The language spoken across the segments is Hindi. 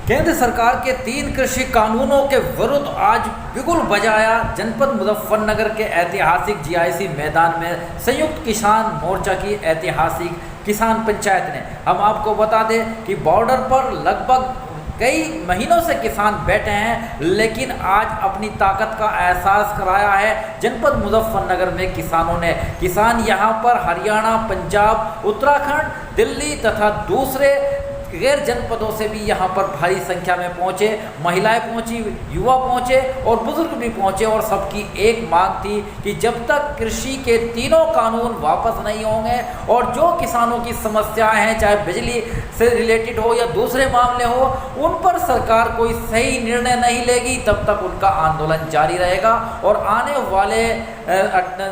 केंद्र सरकार के 3 कृषि कानूनों के विरुद्ध आज बिगुल बजाया जनपद मुजफ्फरनगर के ऐतिहासिक जीआईसी मैदान में संयुक्त किसान मोर्चा की ऐतिहासिक किसान पंचायत ने। हम आपको बता दें कि बॉर्डर पर लगभग कई महीनों से किसान बैठे हैं, लेकिन आज अपनी ताकत का एहसास कराया है जनपद मुजफ्फरनगर में किसानों ने। किसान यहां पर हरियाणा, पंजाब, उत्तराखंड, दिल्ली तथा दूसरे गैर जनपदों से भी यहाँ पर भारी संख्या में पहुँचे। महिलाएं पहुँची, युवा पहुँचे और बुजुर्ग भी पहुँचे और सबकी एक मांग थी कि जब तक कृषि के तीनों कानून वापस नहीं होंगे और जो किसानों की समस्याएं हैं, चाहे बिजली से रिलेटेड हो या दूसरे मामले हो, उन पर सरकार कोई सही निर्णय नहीं लेगी, तब तक उनका आंदोलन जारी रहेगा। और आने वाले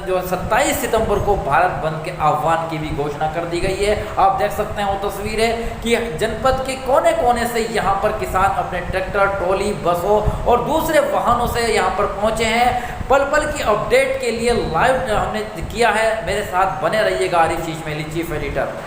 जो 27 सितंबर को भारत बंद के आह्वान की भी घोषणा कर दी गई है। आप देख सकते हैं वो तस्वीर है कि जनपद के कोने कोने से यहाँ पर किसान अपने ट्रैक्टर, ट्रॉली, बसों और दूसरे वाहनों से यहाँ पर पहुँचे हैं। पल पल की अपडेट के लिए लाइव हमने किया है, मेरे साथ बने रहिएगा। Arif Sheeshmeli, chief editor.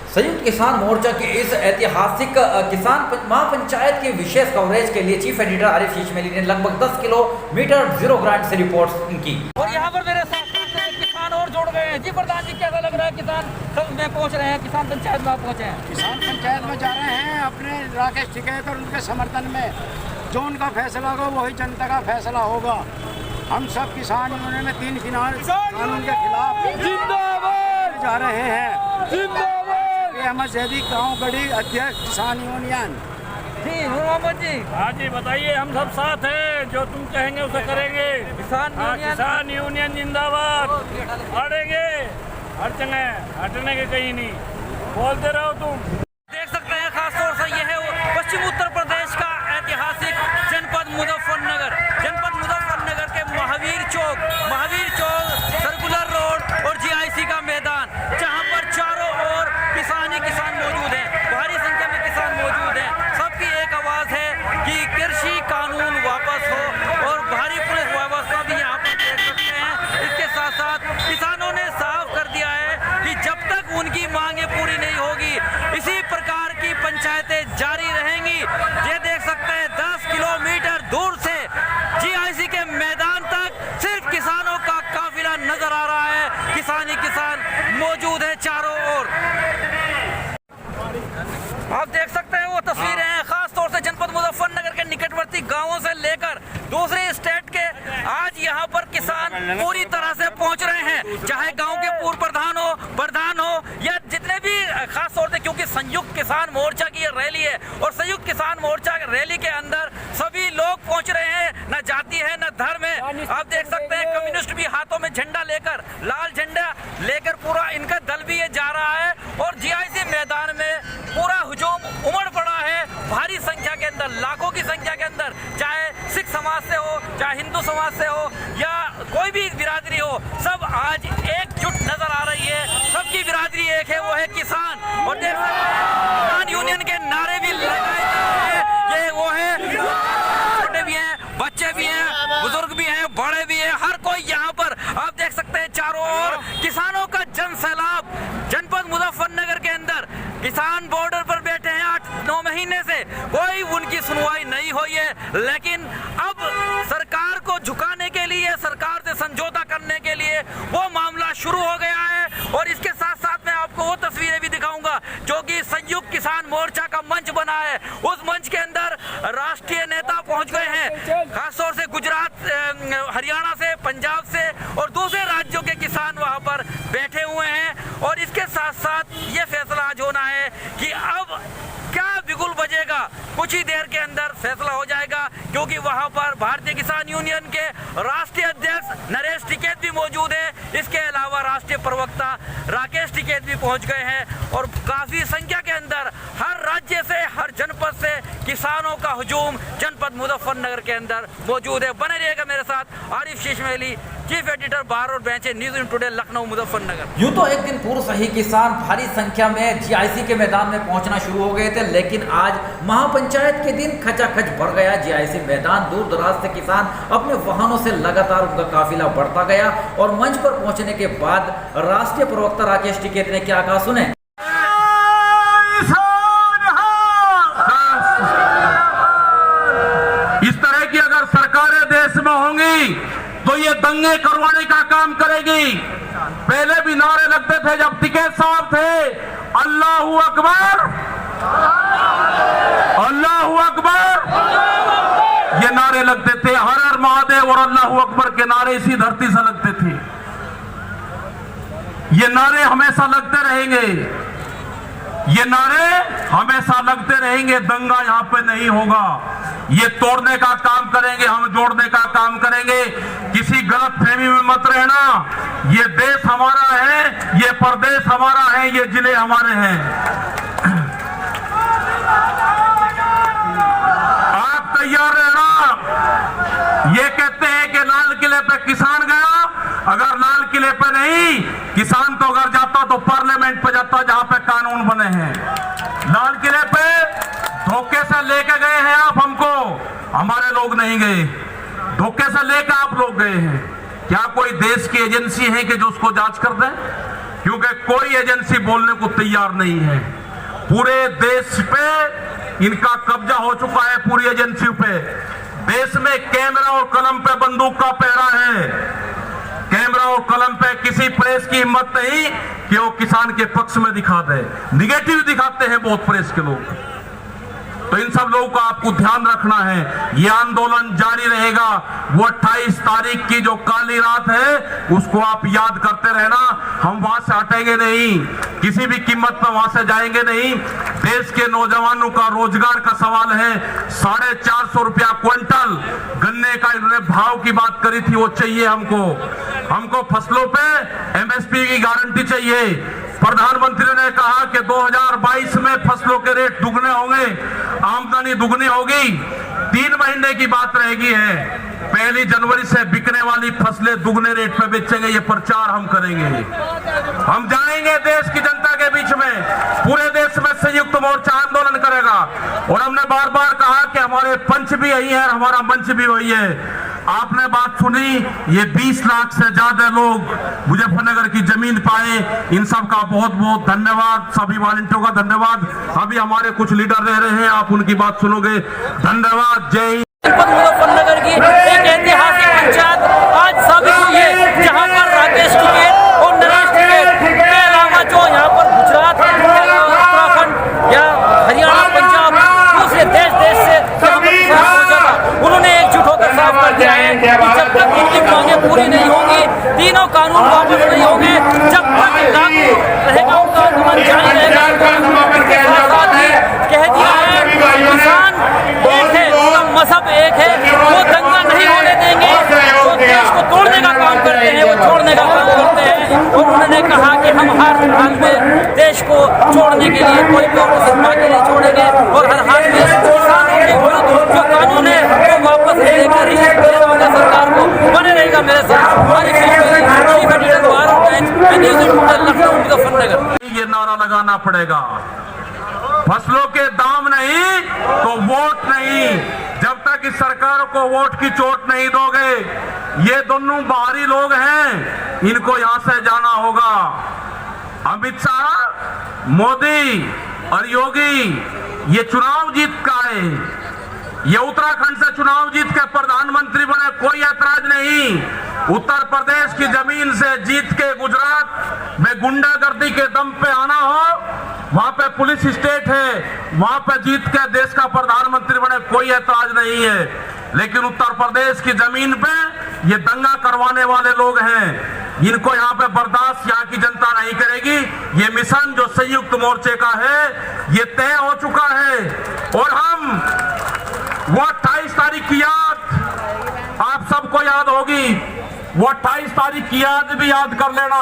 संयुक्त किसान मोर्चा के इस ऐतिहासिक किसान महापंचायत के विशेष कवरेज के लिए चीफ एडिटर आरिफ शीशमेली ने लगभग 10 किलोमीटर जीरो ग्रांट से रिपोर्ट्स की। और यहाँ पर मेरे साथ किसान और जुड़ गए हैं। जी प्रधान जी, कैसा लग रहा है? किसान में पहुँच रहे हैं, किसान पंचायत में पहुँचे हैं। किसान पंचायत में जा रहे हैं अपने राकेश टिकैत और उनके समर्थन में। जो उनका फैसला होगा वही जनता का फैसला होगा। हम सब किसान यूनियन में 3 कानून के खिलाफ जिंदाबाद जा रहे हैं। जिंदाबाद। अहमद जैदी, गाँव गढ़ी अध्यक्ष, किसान यूनियन। जी मोहम्मद जी। हाँ जी, बताइए। हम सब साथ हैं, जो तुम कहेंगे उसे करेंगे। किसान यूनियन जिंदाबाद। अड़ेंगे हर जगह, हटने के कहीं नहीं। बोलते रहो तुम। देख सकते हैं खासतौर से यह है पश्चिम उत्तर प्रदेश का ऐतिहासिक जनपद मुजफ्फरनगर। जनपद मुजफ्फरनगर के महावीर चौक, सर्कुलर रोड और जीआईसी का मैदान, जहां पर चारों ओर किसान ही किसान मौजूद हैं। भारी संख्या में किसान मौजूद हैं। सबकी एक आवाज है कि कृषि कानून वापस हो और भारी पुलिस व्यवस्था भी यहाँ पर देख सकते हैं। इसके साथ साथ किसानों ने साफ कर दिया है कि जब तक उनकी मांगे पूरी नहीं होगी, इसी प्रकार की पंचायतें जारी रहेंगी। ये देख सकते हैं 10 किलोमीटर दूर से जीआईसी के मैदान तक सिर्फ किसानों का काफिला नजर आ रहा है। किसान ही किसान मौजूद है चारों ओर। आप देख सकते हैं वो तस्वीरें हैं खासतौर से जनपद मुजफ्फरनगर के निकटवर्ती गांवों से लेकर दूसरे स्टेट के। आज यहाँ पर किसान पूरी तरह से पहुंच रहे हैं, चाहे गांव के पूर्व प्रधान हो या जितने भी, खासतौर से क्योंकि संयुक्त किसान मोर्चा की ये रैली है और संयुक्त किसान मोर्चा रैली के अंदर सभी लोग पहुंच रहे हैं, न जाति है न धर्म है। आप देख सकते हैं कम्युनिस्ट भी हाथों में झंडा लेकर, लाल झंडा लेकर पूरा इनका दल भी ये जा रहा है और जीआईसी मैदान में पूरा हुजूम उमड़ पड़ा है। भारी संख्या के अंदर, लाखों की संख्या के अंदर, चाहे सिख समाज से हो, चाहे हिंदू समाज से हो या कोई भी बिरादरी हो, सब आज एकजुट नजर आ रही है। सबकी बिरादरी एक है, वो है किसान। और देख सकते हैं किसान यूनियन के नारे भी लगाए जा रहे हैं। ये वो है, छोटे भी हैं, बच्चे भी हैं, बुजुर्ग भी हैं, बड़े भी हैं, हर कोई यहाँ पर। आप देख सकते हैं चारों ओर किसानों का जन सैलाब। जनपद मुजफ्फरनगर के अंदर किसान बॉर्डर पर बैठे हैं 8-9 महीने से, कोई उनकी सुनवाई नहीं हुई है। लेकिन अब सरकार को झुकाने के लिए, सरकार से समझौता करने के लिए वो मामला शुरू हो गया है। और इसके साथ साथ मैं आपको वो तस्वीरें भी दिखाऊंगा जो कि संयुक्त किसान मोर्चा का मंच बना है। उस मंच के अंदर राष्ट्रीय नेता पहुंच गए हैं, खासतौर से गुजरात, हरियाणा से, पंजाब से और दूसरे राज्यों के किसान वहां पर बैठे हुए हैं। और इसके साथ साथ ये फैसला आज होना है कि अब क्या बिगुल बजेगा, कुछ ही देर के अंदर फैसला हो जाएगा, क्योंकि वहां पर भारतीय किसान यूनियन के राष्ट्रीय अध्यक्ष नरेश टिकैत भी मौजूद है। इसके अलावा राष्ट्रीय प्रवक्ता राकेश टिकैत भी पहुंच गए हैं और काफी संख्या के अंदर हर राज्य से, हर जनपद से किसानों का हुजूम जनपद मुजफ्फरनगर के अंदर मौजूद है। बने रहिएगा मेरे साथ। आरिफ शीशमेली, चीफ एडिटर, बाहर और बेंचे, news in today, Lucknow, Muzaffarnagar. यूं तो एक दिन पूर्व से ही किसान भारी संख्या में जीआईसी के मैदान में पहुंचना शुरू हो गए थे, लेकिन आज महापंचायत के दिन खचाखच भर गया जीआईसी मैदान। दूर दराज से किसान अपने वाहनों से लगातार उनका काफिला बढ़ता गया और मंच पर पहुंचने के बाद राष्ट्रीय प्रवक्ता राकेश टिकैत ने क्या कहा, सुने। ये दंगे करवाने का काम करेगी। पहले भी नारे लगते थे जब टिकैत साहब थे, अल्लाहू अकबर, अल्लाहू अकबर, ये नारे लगते थे। हर हर महादेव और अल्लाहू अकबर के नारे इसी धरती से लगते थे। ये नारे हमेशा लगते रहेंगे, ये नारे हमेशा लगते रहेंगे। दंगा यहां पे नहीं होगा। ये तोड़ने का काम करेंगे, हम जोड़ने का काम करेंगे। किसी गलत फहमी में मत रहना। ये देश हमारा है, ये प्रदेश हमारा है, ये जिले हमारे हैं। आप तैयार रहना। ये कहते हैं कि लाल किले पे किसान गया, अगर लाल किले पे नहीं, किसान तो अगर जाता तो पार्लियामेंट पे जाता जहां पे कानून बने हैं। लाल किले पे धोखे से लेके गए हैं आप हमको, हमारे लोग नहीं गए। धोखे से लेकर आप लोग गए हैं। क्या कोई देश की एजेंसी है कि जो उसको जांच कर दे? क्योंकि कोई एजेंसी बोलने को तैयार नहीं है। पूरे देश पे इनका कब्जा हो चुका है, पूरी एजेंसी पे। देश में कैमरा और कलम पे बंदूक का पहरा है। कैमरा और कलम पे किसी प्रेस की हिम्मत नहीं कि वो किसान के पक्ष में दिखा दे। निगेटिव दिखाते हैं बहुत प्रेस के लोग। तो इन सब लोगों का आपको ध्यान रखना है। ये आंदोलन जारी रहेगा। वो 28 तारीख की जो काली रात है उसको आप याद करते रहना। हम वहां से हटेंगे नहीं, किसी भी कीमत पर वहां से जाएंगे नहीं। देश के नौजवानों का रोजगार का सवाल है। 450 रुपया क्विंटल गन्ने का इन्होंने भाव की बात करी थी, वो चाहिए हमको। हमको फसलों पे एमएसपी की गारंटी चाहिए। प्रधानमंत्री ने कहा कि 2022 में फसलों के रेट दुगने होंगे, आमदनी दुगनी होगी। 3 महीने की बात रहेगी है। 1 जनवरी से बिकने वाली फसलें दुगने रेट पे बेचेंगे। ये प्रचार हम करेंगे। हम जाएंगे देश की जनता के बीच में, पूरे देश में संयुक्त मोर्चा आंदोलन करेगा। और हमने बार बार कहा कि हमारे पंच भी यही है, हमारा मंच भी वही है। आपने बात सुनी, ये 20 लाख से ज्यादा लोग मुजफ्फरनगर की जमीन पाए। इन सब का बहुत बहुत धन्यवाद। सभी वॉलंटियरों का धन्यवाद। अभी हमारे कुछ लीडर रह रहे हैं, आप उनकी बात सुनोगे। धन्यवाद। जय हिंद। जनपद मुजफ्फरनगर की एक ऐतिहासिक पंचायत आज साबित हुई है, जहां पर राकेश टिकैत और नरेश टिकैत के अलावा जो यहाँ पर गुजरात, उत्तराखंड या हरियाणा, पंजाब, दूसरे देश से यहाँ पर किसान पहुंचा था, उन्होंने एकजुट होकर साफ कर दिया है कि जब तक इनकी मांगें पूरी नहीं होंगी, तीनों कानून वापस नहीं होंगे, जब तक लागू रहेगा उनका आंदोलन जारी रहेगा। साथ ही कह दिया है किसान एक है, उनका मजहब एक है, वो दंगा नहीं होने देंगे। वो देश को तोड़ने का काम करते हैं, वो छोड़ने का काम करते हैं। और उन्होंने कहा कि हम हर हाल में देश को छोड़ने के लिए कोई भी ऑपोजिशन पार्टी नहीं छोड़ेंगे और हर हाल में किसानों के विरुद्ध जो कानून है वो वापस लेकर ही सरकार को बने रहेगा। मेरे साथ हमारी चीफ एडिटर लखनऊ मुजफ्फरनगर। ये नारा लगाना पड़ेगा, फसलों के दाम नहीं तो वोट नहीं। जब तक इस सरकार को वोट की चोट नहीं दोगे, ये दोनों बाहरी लोग हैं, इनको यहां से जाना होगा। अमित शाह, मोदी और योगी ये चुनाव जीत का है। ये उत्तराखंड से चुनाव जीत के प्रधानमंत्री बने, कोई ऐतराज नहीं। उत्तर प्रदेश की जमीन से जीत के गुजरात में गुंडागर्दी के दम पे आना हो, वहां पे पुलिस स्टेट है, वहां पे जीत के देश का प्रधानमंत्री बने, कोई ऐतराज नहीं है। लेकिन उत्तर प्रदेश की जमीन पे ये दंगा करवाने वाले लोग हैं, इनको यहाँ पे बर्दाश्त यहाँ की जनता नहीं करेगी। ये मिशन जो संयुक्त मोर्चे का है ये तय हो चुका है। और हम वो 28 तारीख की याद आप सबको याद होगी। वो 28 तारीख की याद भी याद कर लेना।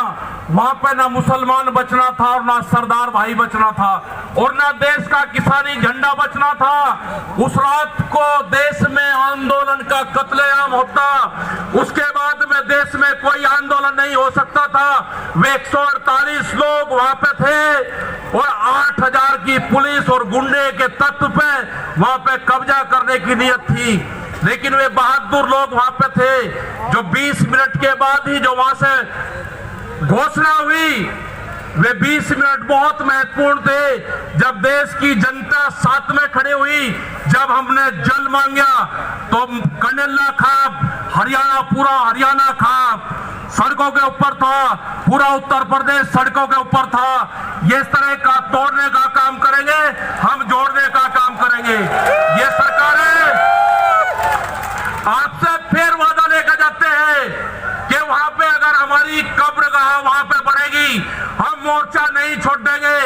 वहां पे ना मुसलमान बचना था और ना सरदार भाई बचना था और ना देश का किसानी झंडा बचना था। उस रात को देश में आंदोलन का कत्लेआम होता, उसके बाद में देश में कोई आंदोलन नहीं हो सकता था। वे 148 लोग वहां पे थे और 8000 की पुलिस और गुंडे के तत्व पे वहां पे कब्जा करने की नीयत थी। लेकिन वे बहादुर लोग वहां पे थे जो 20 मिनट के बाद ही जो वहां से घोषणा हुई वे 20 मिनट बहुत महत्वपूर्ण थे। जब देश की जनता साथ में खड़ी हुई, जब हमने जल मांगा तो कंडेला खाप, हरियाणा, पूरा हरियाणा खाप सड़कों के ऊपर था, पूरा उत्तर प्रदेश सड़कों के ऊपर था। ये तरह का तोड़ने का काम करेंगे, हम जोड़ने का काम करेंगे। ये सरकारें आपसे फिर वादा लेकर जाते हैं कि वहां पे अगर हमारी कब्रगाह वहां पे बढ़ेगी, हम मोर्चा नहीं छोड़ देंगे।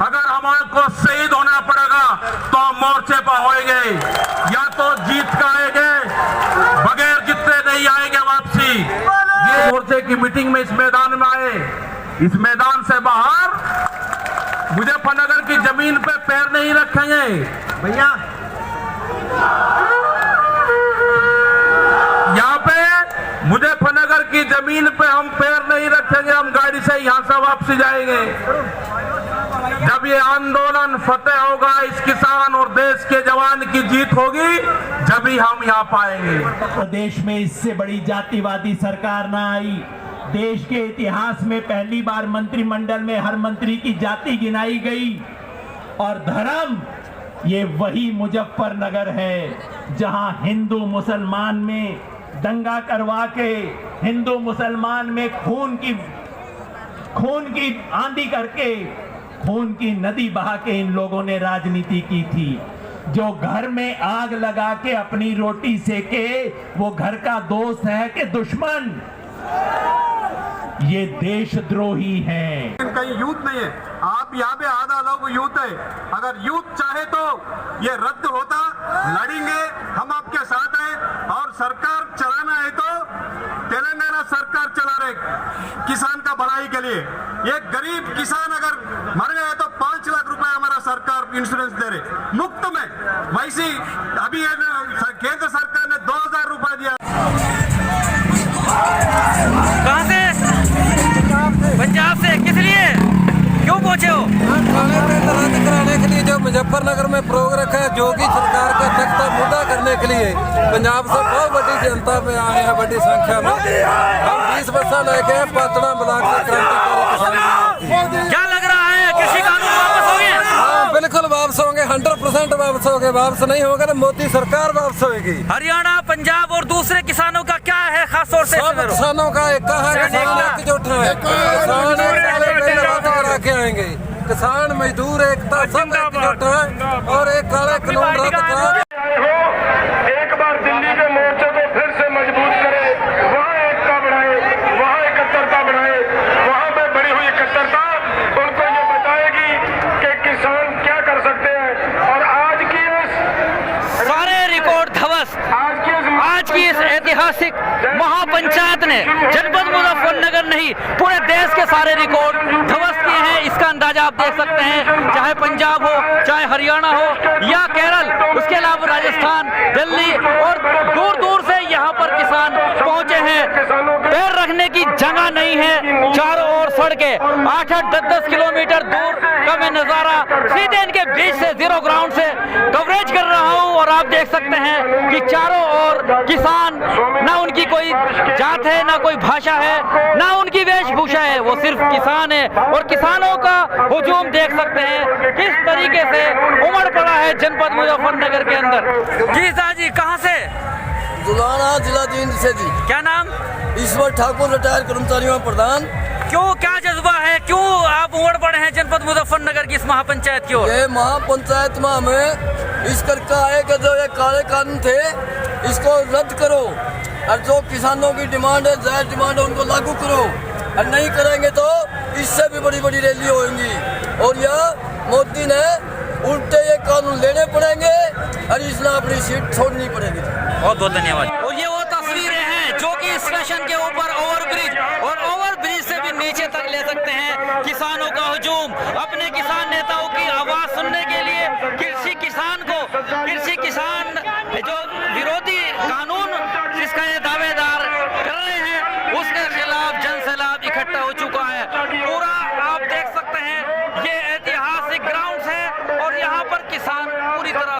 अगर हमारे को शहीद होना पड़ेगा तो हम मोर्चे पर होएंगे, या तो जीत कर आएंगे, बगैर जीते नहीं आएंगे वापसी। ये मोर्चे की मीटिंग में इस मैदान में आए, इस मैदान से बाहर मुजफ्फरनगर की जमीन पे पैर नहीं रखेंगे भैया। यहाँ पे मुजफ्फरनगर की जमीन पे हम पैर नहीं रखेंगे, हम गाड़ी से यहाँ से वापसी जाएंगे। जब ये आंदोलन फतेह होगा, इस किसान और देश के जवान की जीत होगी, जब ही हम यहाँ पाएंगे। प्रदेश में इससे बड़ी जातिवादी सरकार ना आई। देश के इतिहास में पहली बार मंत्रिमंडल में हर मंत्री की जाति गिनाई गई। और धर्म, ये वही मुजफ्फरनगर है जहां हिंदू मुसलमान में दंगा करवा के, हिंदू मुसलमान में खून की आंधी करके, खून की नदी बहा के इन लोगों ने राजनीति की थी। जो घर में आग लगा के अपनी रोटी सेके, वो घर का दोस्त है कि दुश्मन? ये देशद्रोही हैं। कहीं यूथ नहीं है, आप यहाँ पे आधा लोग यूथ है। अगर यूथ चाहे तो ये रद्द होता, लड़ेंगे, हम आपके साथ हैं। और सरकार चलाना है तो तेलंगाना सरकार चला रहे किसान का भलाई के लिए। एक गरीब किसान अगर मर गए तो 5 लाख रुपए हमारा सरकार इंश्योरेंस दे रहे मुफ्त में। वैसे अभी केंद्र सरकार ने 2000 रुपए दिया। कहाँ से? पंजाब से। किस लिए, क्यों पहुंचे हो? थाने में तलाश कराने के लिए जो मुजफ्फरनगर में प्रोग्राम है, जोगी सरकार का तख्ता मुद्दा करने के लिए पंजाब से बहुत बड़ी जनता में आए हैं, बड़ी संख्या में। हम 20 बसा लेके पातड़ा ब्लॉक से क्रांतिकारी किसान। क्या लग रहा है, कृषि कानून वापस होंगे? हाँ, बिल्कुल वापस होंगे, 100% वापस होंगे। वापस नहीं होगा तो मोदी सरकार वापस होगी। हरियाणा, पंजाब और दूसरे किसानों का क्या है खास तौर से? सब किसानों का एक है, किसान एकजुट है। किसान करा के आएंगे, किसान मजदूर एकता सब एकजुट है। और एक काले कानून रद्द करा। एक बार दिल्ली के मोर्चे को फिर से मजबूत करे, वहाँ एकता बढ़ाए, वहाँ एकत्रता बढ़ाए। वहाँ पे बड़ी हुई एकत्रता उनको ये बताएगी कि किसान क्या कर सकते हैं। और आज की सारे रिकॉर्ड ध्वस्त आज की इस ऐतिहासिक महापंचायत ने जनपद मुजफ्फरनगर नहीं, पूरे देश के सारे रिकॉर्ड ध्वस्त किए हैं। इसका अंदाजा आप देख सकते हैं, चाहे पंजाब हो, चाहे हरियाणा हो या केरल, उसके अलावा राजस्थान, दिल्ली और दूर दूर से यहाँ पर किसान पहुंचे हैं। पैर रखने की जगह नहीं है, चारों ओर सड़कें। 8-8, 10-10 किलोमीटर दूर का मैं नजारा सीधे इनके बीच से, जीरो ग्राउंड से कवरेज कर रहा हूँ। और आप देख सकते हैं कि चारों ओर किसान, ना उनकी कोई जात है, ना कोई भाषा है, ना उनकी वेशभूषा है, वो सिर्फ किसान है। और किसानों का हुजूम देख सकते हैं किस तरीके से उमड़ पड़ा है जनपद मुजफ्फरनगर के अंदर। जी साहब, कहाँ से? दुलाना, जिला जींद से जी। क्या नाम? ईश्वर ठाकुर, रिटायर्ड कर्मचारियों प्रधान। क्यों, क्या जज्बा है, क्यों आप उमड़ पड़े हैं जनपद मुजफ्फरनगर की इस महापंचायत की ओर? ये महापंचायत में हमें इस करके आए कि जो ये काले कानून थे इसको रद्द करो, और जो किसानों की डिमांड है, जायज डिमांड है, उनको लागू करो। और नहीं करेंगे तो इससे भी बड़ी बड़ी रैली होगी। और यह मोदी ने उल्टे ये कानून लेने पड़ेंगे और इसने अपनी सीट छोड़नी पड़ेगी। बहुत बहुत धन्यवाद। और ये वो तस्वीरें हैं जो कि स्टेशन के ऊपर ओवरब्रिज और ओवरब्रिज से भी नीचे तक ले सकते हैं। किसानों का हुजूम, अपने किसान नेताओं की आवाज सुनने के लिए कृषि किसान जो विरोधी कानून जिसका ये दावेदार कर रहे हैं, उसके खिलाफ जनसैलाब इकट्ठा हो चुका है। पूरा आप देख सकते हैं, ये ऐतिहासिक ग्राउंड है और यहाँ पर किसान पूरी तरह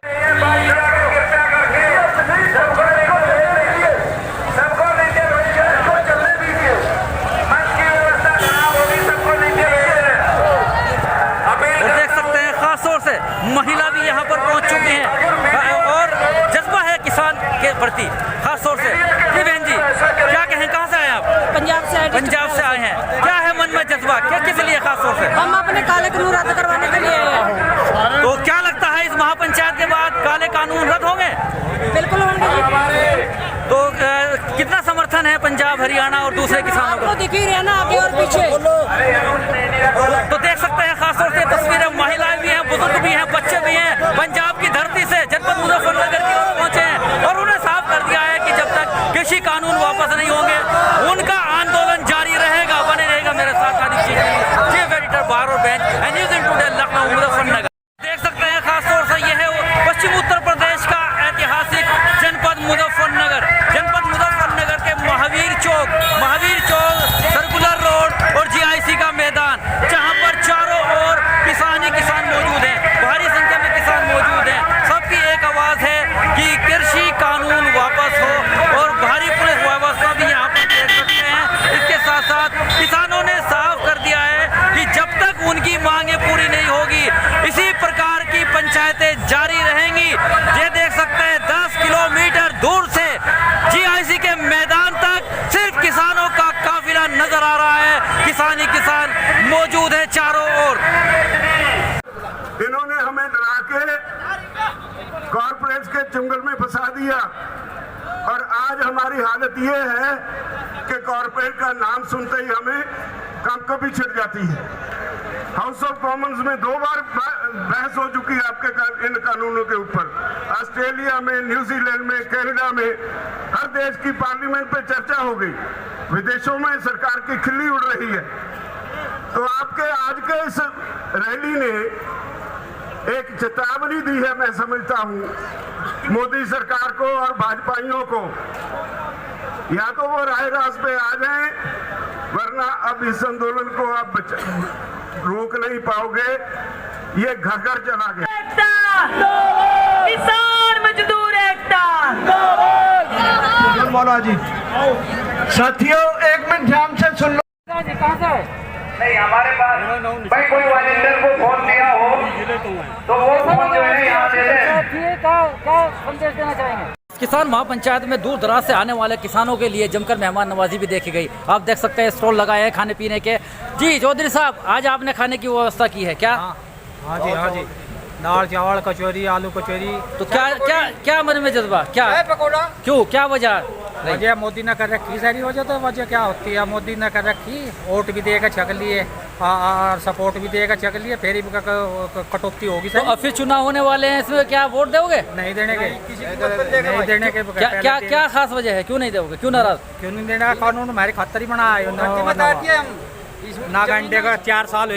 प्रति, खास तौर से। जी बहन जी, क्या कहें, कहाँ से आए आप? पंजाब से आए। पंजाब से आए हैं। क्या है मन में जज्बा, क्या किस लिए खास तौर से? हम अपने काले कानून रद्द करवाने के लिए आए हैं। तो क्या लगता है इस महापंचायत के बाद काले कानून रद्द होंगे? बिल्कुल होंगे। तो कितना समर्थन है पंजाब, हरियाणा और दूसरे किसानों आपको को? दिख ही रहा ना आगे और पीछे। तो देख सकते हैं खासतौर से तस्वीरें, महिलाएं भी हैं, बुजुर्ग भी हैं, बच्चे भी हैं, पंजाब की धरती से जनपद मुजफ्फरनगर की ओर पहुंचे हैं और उन्हें साफ कर दिया है कि जब तक कृषि कानून वापस नहीं होंगे उनका आंदोलन जारी रहेगा। बने रहेगा मेरे साथ आदित्य, चीफ एडिटर बार और bench, news in today, Lucknow, Muzaffarnagar. देख सकते हैं खासतौर से यह है पश्चिम उत्तर प्रदेश का ऐतिहासिक जनपद मुजफ्फरनगर। जनपद मुजफ्फरनगर के महावीर चौक, सर्कुलर रोड और जीआईसी का मैदान, जहां पर चारों ओर किसान ही किसान मौजूद हैं, भारी संख्या में किसान मौजूद हैं। सबकी एक आवाज है कि कृषि कानून वापस हो और भारी पुलिस व्यवस्था भी यहाँ पर देख सकते हैं। इसके साथ साथ किसानों ने साफ कर दिया है कि जब तक उनकी मांगे पूरी नहीं होगी इसी प्रकार की पंचायतें जारी रहेंगी। ये देख सकते हैं 10 किलोमीटर दूर से जीआईसी के मैदान तक सिर्फ किसानों का काफिला नजर आ रहा है। किसान ही किसान मौजूद है चारों ओर। इन्होंने हमें डरा के कॉर्पोरेट्स के चुंगल में फंसा दिया और आज हमारी हालत ये है कि कॉर्पोरेट का नाम सुनते ही हमें कंपकपी छिड़ जाती है। हाउस ऑफ कॉमन्स में 2 बार बहस हो चुकी है आपके इन कानूनों के ऊपर। ऑस्ट्रेलिया में, न्यूजीलैंड में, कनाडा में, हर देश की पार्लियामेंट पे चर्चा हो गई। विदेशों में सरकार की खिल्ली उड़ रही है। तो आपके आज के इस रैली ने एक चेतावनी दी है, मैं समझता हूं, मोदी सरकार को और भाजपाइयों को। या तो वो राह रास्त पे आ जाएं, वरना अब इस आंदोलन को आप रोक नहीं पाओगे। ये घर घर चला गया। किसान मजदूर एकता। मौला जी, साथियों एक मिनट ध्यान से सुन लो। कहाँ से? नहीं, हमारे पास भाई कोई वॉलंटियर को फोन दिया हो तो वो फोन जो है यहाँ दे दें। क्या संदेश देना चाहेंगे? किसान महापंचायत में दूर दराज से आने वाले किसानों के लिए जमकर मेहमान नवाजी भी देखी गई। आप देख सकते हैं स्टॉल लगाए हैं खाने पीने के। जी चौधरी साहब, आज आपने खाने की व्यवस्था की है क्या? हाँ जी, दाल चावल कचौरी, आलू कचौरी। तो क्या मन में जज्बा, क्या पकौड़ा? क्यों, क्या वजह? वजह मोदी ने कर रखी सारी वजह। तो वजह क्या होती है, मोदी ने कर रखी, वोट भी देगा छक लिए और सपोर्ट भी देगा छक लिए, फिर कटौती होगी। तो फिर चुनाव होने वाले हैं, इसमें क्या वोट दोगे? नहीं देने के, नहीं देने के। क्या खास वजह है, क्यों नहीं दोगे, क्यों नाराज? क्यों नहीं देना? कानून हमारे खतर ही बना है ना। घंटे का 4 साल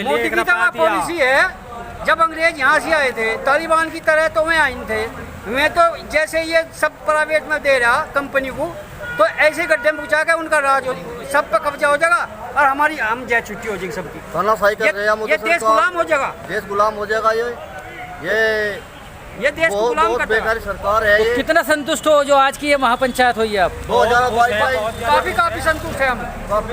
पॉलिसी है। जब अंग्रेज यहाँ से आए थे, तालिबान की तरह तो मैं आइन थे। मैं तो जैसे ये सब प्राइवेट में दे रहा कंपनी को, तो ऐसे गड्ढे में पहुँचा के उनका राज हो, सब पे कब्जा हो जाएगा और हमारी हम जय छुट्टी हो जाएगी सबकी। ये देश गुलाम हो जाएगा। देश गुलाम हो जाएगा। ये देश को गुलाम करता है। सरकार है। तो कितना संतुष्ट हो जो आज की ये महापंचायत हुई है आप? काफी संतुष्ट है हम,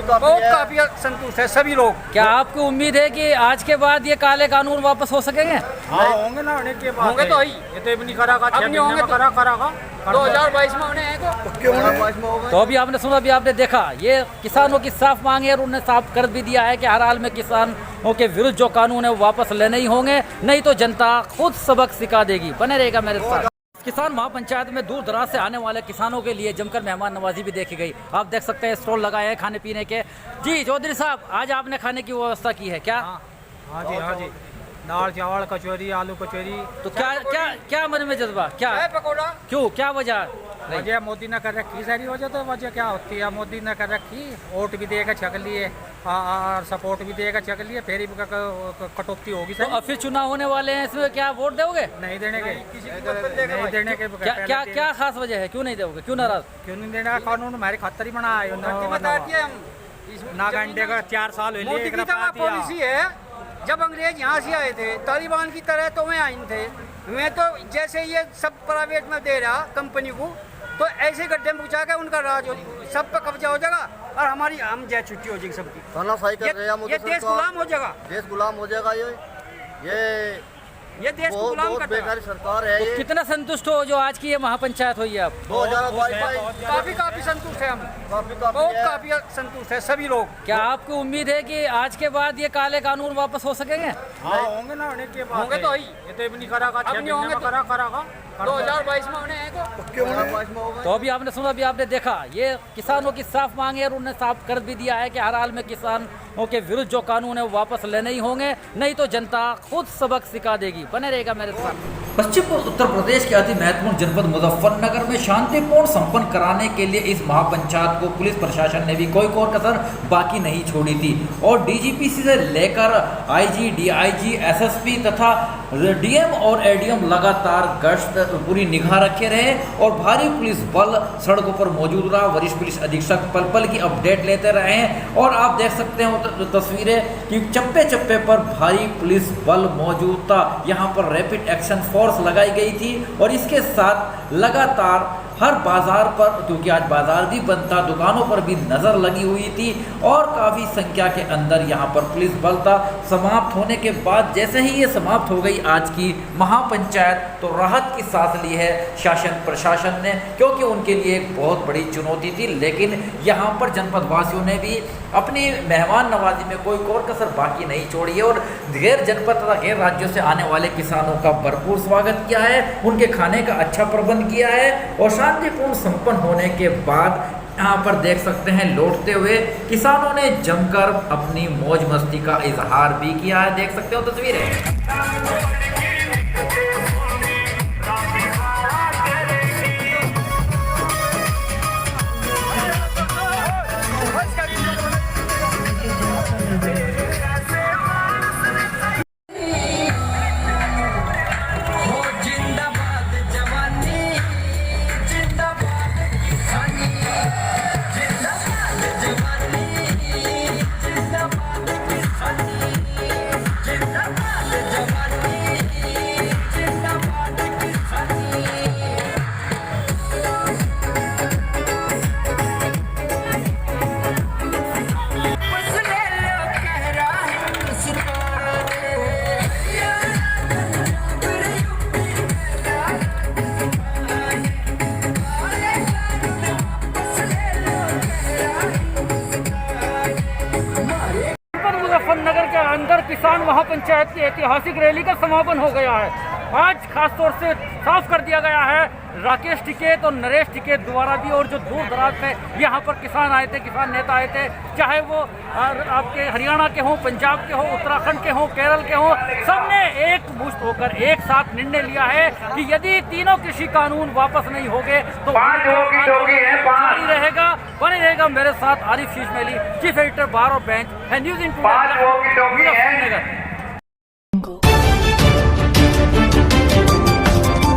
काफी संतुष्ट है सभी लोग। क्या आपको उम्मीद है कि आज के बाद ये काले कानून वापस हो सकेंगे? हाँ होंगे ना, होने के बाद होंगे तो ही। ये तो नहीं करागा, 2022 में होने हैं। तो अभी आपने सुना, अभी आपने देखा, ये किसानों की साफ मांग है और उन्होंने साफ कर भी दिया है कि हर हाल में किसानों के विरुद्ध जो कानून है वो वापस लेने ही होंगे, नहीं तो जनता खुद सबक सिखा देगी। बने रहेगा मेरे साथ। किसान महापंचायत में दूर दराज से आने वाले किसानों के लिए जमकर मेहमान नवाजी भी देखी गई। आप देख सकते हैं स्टॉल लगाए हैं खाने पीने के। जी चौधरी साहब, आज आपने खाने की व्यवस्था की है क्या? हाँ जी, दाल चावल कचौरी, आलू कचौरी। तो क्या मन में जज्बा, क्या पकौड़ा? क्यों, क्या वजह? वजह मोदी ने कर रखी सारी वजह। तो वजह क्या होती है, मोदी ने कर रखी, वोट भी देगा छक लिए और सपोर्ट भी देगा छक लिए, फिर कटौती होगी। तो फिर चुनाव होने वाले हैं, इसमें क्या वोट दोगे? नहीं देने के, नहीं देने के। क्या खास वजह है, क्यों नहीं दोगे, क्यों नाराज? क्यों नहीं देना? कानून हमारे खतर ही बना है ना। घंटे का 4 साल पॉलिसी है। जब अंग्रेज यहाँ से आए थे, तालिबान की तरह तो मैं आइन थे। मैं तो जैसे ये सब प्राइवेट में दे रहा कंपनी को, तो ऐसे गड्ढे में पहुँचा के उनका राज हो, सब पे कब्जा हो जाएगा और हमारी हम जय छुट्टी हो जाएगी सबकी। सही कर रहे हैं। ये देश गुलाम हो जाएगा। देश गुलाम हो जाएगा। ये देश को गुलाम करता है। सरकार है ये। कितना संतुष्ट हो जो आज की ये महापंचायत हुई है आप? 2022 काफी संतुष्ट है हम, काफी संतुष्ट है सभी लोग। क्या आपको उम्मीद है कि आज के बाद ये काले कानून वापस हो सकेंगे? हाँ होंगे ना, होने के बाद होंगे तो ही, ये तो नहीं करा, अब नहीं होंगे करा 2022 में होने हैं। तो अभी आपने सुना, अभी आपने देखा, ये किसानों की साफ मांग है और उन्होंने साफ कर भी दिया है कि हर हाल में किसानों के विरुद्ध जो कानून है वो वापस लेने ही होंगे, नहीं तो जनता खुद सबक सिखा देगी। बने रहेगा मेरे साथ। पश्चिम उत्तर प्रदेश के अति महत्वपूर्ण जनपद मुजफ्फरनगर में शांतिपूर्ण संपन्न कराने के लिए इस महापंचायत को पुलिस प्रशासन ने भी कोई और कसर बाकी नहीं छोड़ी थी और डीजीपी से लेकर आईजी, डीआईजी, एसएसपी तथा डीएम और एडीएम लगातार गश्त पूरी निगाह रखे रहे और भारी पुलिस बल सड़कों पर मौजूद रहा। वरिष्ठ पुलिस अधीक्षक पल पल की अपडेट लेते रहे हैं और आप देख सकते हैं तस्वीरें कि चप्पे चप्पे पर भारी पुलिस बल मौजूद था। यहाँ पर रैपिड एक्शन फोर्स लगाई गई थी और इसके साथ लगातार हर बाजार पर, क्योंकि आज बाजार भी बंद था, दुकानों पर भी नज़र लगी हुई थी और काफ़ी संख्या के अंदर यहाँ पर पुलिस बल था। समाप्त होने के बाद जैसे ही ये समाप्त हो गई आज की महापंचायत, तो राहत की सांस ली है शासन प्रशासन ने, क्योंकि उनके लिए एक बहुत बड़ी चुनौती थी। लेकिन यहाँ पर जनपद वासियों ने भी अपनी मेहमान नवाजी में कोई और कसर बाकी नहीं छोड़ी है और गैर जनपद तथा गैर राज्यों से आने वाले किसानों का भरपूर स्वागत किया है, उनके खाने का अच्छा प्रबंध किया है और शांतिपूर्ण संपन्न होने के बाद यहाँ पर देख सकते हैं लौटते हुए किसानों ने जमकर अपनी मौज मस्ती का इजहार भी किया है। देख सकते हो तस्वीरें। मुजफ्फरनगर के अंदर किसान महापंचायत की ऐतिहासिक रैली का समापन हो गया है। आज खास तौर से साफ कर दिया गया है राकेश टिकैत और नरेश टिकैत द्वारा भी, और जो दूर दराज से यहाँ पर किसान आए थे, किसान नेता आए थे, चाहे वो आपके हरियाणा के हों, पंजाब के हों, उत्तराखंड के हों, केरल के हों, सबने एक मुश्त होकर एक साथ निर्णय लिया है कि यदि तीनों कृषि कानून वापस नहीं होंगे तो जारी रहेगा। बने रहेगा मेरे साथ आरिफ शीश मेली, चीफ एडिटर बार और बेंच है न्यूज़ इंडिया।